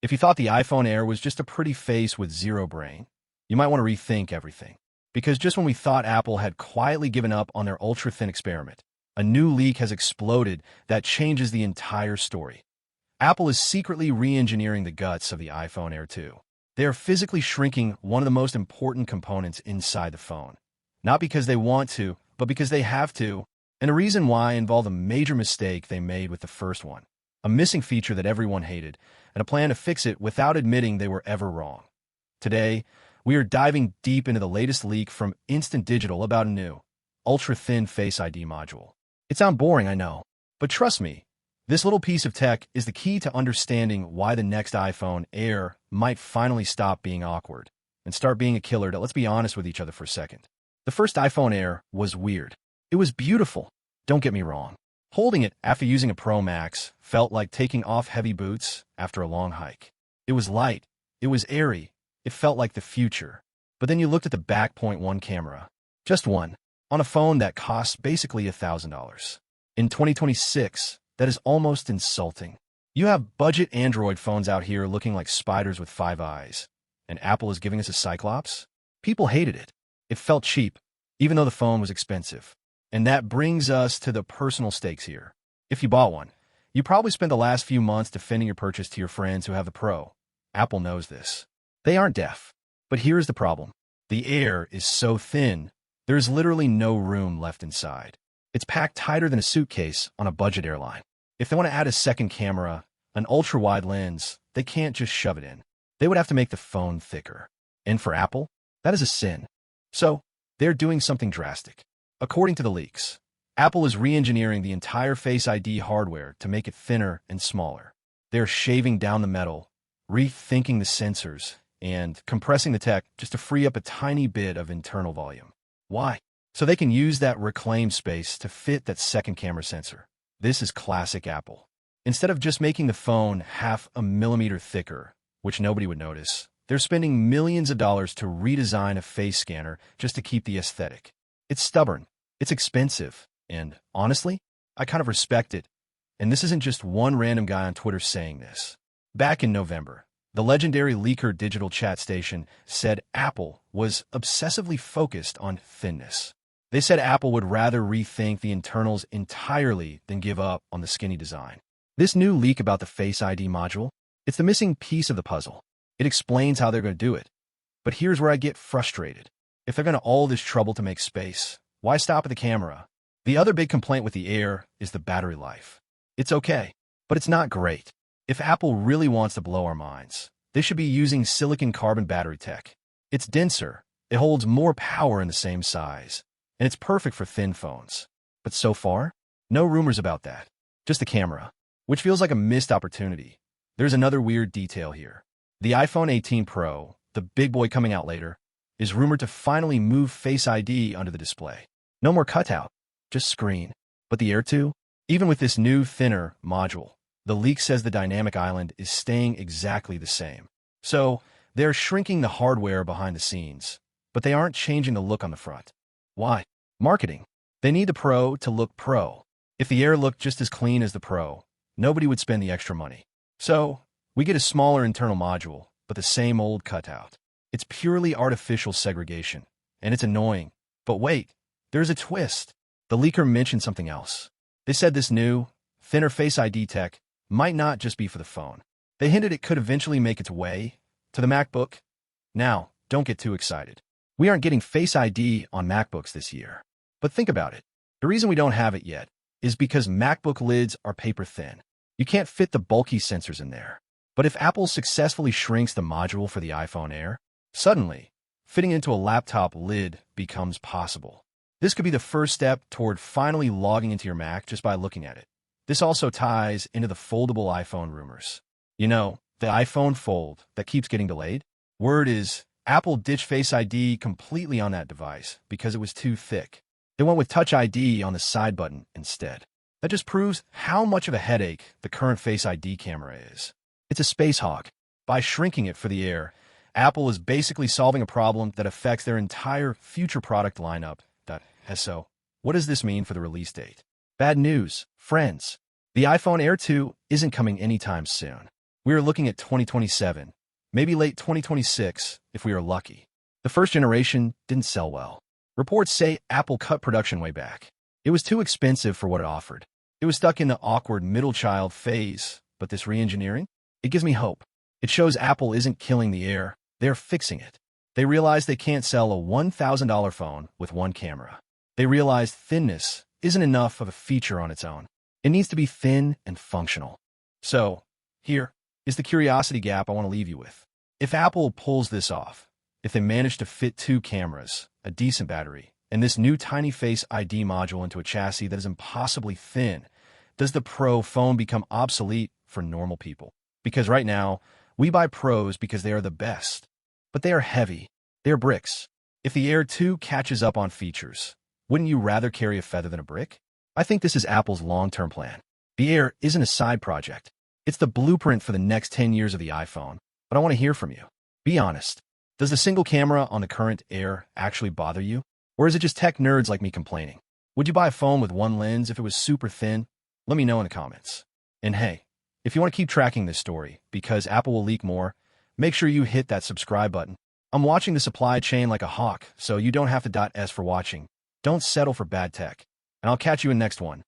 If you thought the iPhone Air was just a pretty face with zero brain, you might want to rethink everything. Because just when we thought Apple had quietly given up on their ultra-thin experiment, a new leak has exploded that changes the entire story. Apple is secretly re-engineering the guts of the iPhone Air 2. They are physically shrinking one of the most important components inside the phone. Not because they want to, but because they have to. And the reason why involved a major mistake they made with the first one. A missing feature that everyone hated, and a plan to fix it without admitting they were ever wrong. Today, we are diving deep into the latest leak from Instant Digital about a new, ultra-thin Face ID module. It sounds boring, I know, but trust me, this little piece of tech is the key to understanding why the next iPhone Air might finally stop being awkward and start being a killer. Let's be honest with each other for a second. The first iPhone Air was weird. It was beautiful, don't get me wrong. Holding it after using a Pro Max felt like taking off heavy boots after a long hike. It was light, it was airy, it felt like the future. But then you looked at the back .1 camera, just one, on a phone that costs basically $1,000. In 2026, that is almost insulting. You have budget Android phones out here looking like spiders with 5 eyes, and Apple is giving us a Cyclops? People hated it. It felt cheap, even though the phone was expensive. And that brings us to the personal stakes here. If you bought one, you probably spent the last few months defending your purchase to your friends who have the Pro. Apple knows this. They aren't deaf. But here's the problem. The Air is so thin, there is literally no room left inside. It's packed tighter than a suitcase on a budget airline. If they want to add a second camera, an ultra-wide lens, they can't just shove it in. They would have to make the phone thicker. And for Apple, that is a sin. So, they're doing something drastic. According to the leaks, Apple is re-engineering the entire Face ID hardware to make it thinner and smaller. They're shaving down the metal, rethinking the sensors, and compressing the tech just to free up a tiny bit of internal volume. Why? So they can use that reclaimed space to fit that second camera sensor. This is classic Apple. Instead of just making the phone half a millimeter thicker, which nobody would notice, they're spending millions of dollars to redesign a face scanner just to keep the aesthetic. It's stubborn, it's expensive, and honestly, I kind of respect it. And this isn't just one random guy on Twitter saying this. Back in November, the legendary leaker digital chat station said Apple was obsessively focused on thinness. They said Apple would rather rethink the internals entirely than give up on the skinny design. This new leak about the Face ID module, it's the missing piece of the puzzle. It explains how they're going to do it. But here's where I get frustrated. If they're going to all this trouble to make space, why stop at the camera? The other big complaint with the Air is the battery life. It's okay, but it's not great. If Apple really wants to blow our minds, they should be using silicon carbon battery tech. It's denser, it holds more power in the same size, and it's perfect for thin phones. But so far, no rumors about that. Just the camera, which feels like a missed opportunity. There's another weird detail here. The iPhone 18 Pro, the big boy coming out later, is rumored to finally move Face ID under the display. No more cutout, just screen. But the Air 2, even with this new, thinner module, the leak says the dynamic island is staying exactly the same. So, they're shrinking the hardware behind the scenes, but they aren't changing the look on the front. Why? Marketing. They need the Pro to look Pro. If the Air looked just as clean as the Pro, nobody would spend the extra money. So, we get a smaller internal module, but the same old cutout. It's purely artificial segregation, and it's annoying. But wait, there's a twist. The leaker mentioned something else. They said this new, thinner Face ID tech might not just be for the phone. They hinted it could eventually make its way to the MacBook. Now, don't get too excited. We aren't getting Face ID on MacBooks this year. But think about it. The reason we don't have it yet is because MacBook lids are paper thin. You can't fit the bulky sensors in there. But if Apple successfully shrinks the module for the iPhone Air, suddenly, fitting into a laptop lid becomes possible. This could be the first step toward finally logging into your Mac just by looking at it. This also ties into the foldable iPhone rumors. You know, the iPhone Fold that keeps getting delayed? Word is, Apple ditched Face ID completely on that device because it was too thick. They went with Touch ID on the side button instead. That just proves how much of a headache the current Face ID camera is. It's a space hog. By shrinking it for the Air, Apple is basically solving a problem that affects their entire future product lineup. So, what does this mean for the release date? Bad news, friends. The iPhone Air 2 isn't coming anytime soon. We are looking at 2027, maybe late 2026 if we are lucky. The first generation didn't sell well. Reports say Apple cut production way back. It was too expensive for what it offered. It was stuck in the awkward middle child phase, but this re-engineering? It gives me hope. It shows Apple isn't killing the Air, they're fixing it. They realize they can't sell a $1,000 phone with one camera. They realize thinness isn't enough of a feature on its own. It needs to be thin and functional. So, here is the curiosity gap I want to leave you with. If Apple pulls this off, if they manage to fit 2 cameras, a decent battery, and this new tiny Face ID module into a chassis that is impossibly thin, does the Pro phone become obsolete for normal people? Because right now, we buy Pros because they are the best. But they are heavy. They are bricks. If the Air 2 catches up on features, wouldn't you rather carry a feather than a brick? I think this is Apple's long-term plan. The Air isn't a side project. It's the blueprint for the next 10 years of the iPhone. But I want to hear from you. Be honest. Does the single camera on the current Air actually bother you? Or is it just tech nerds like me complaining? Would you buy a phone with one lens if it was super thin? Let me know in the comments. And hey, if you want to keep tracking this story, because Apple will leak more, make sure you hit that subscribe button. I'm watching the supply chain like a hawk, so you don't have to .s for watching. Don't settle for bad tech. And I'll catch you in next one.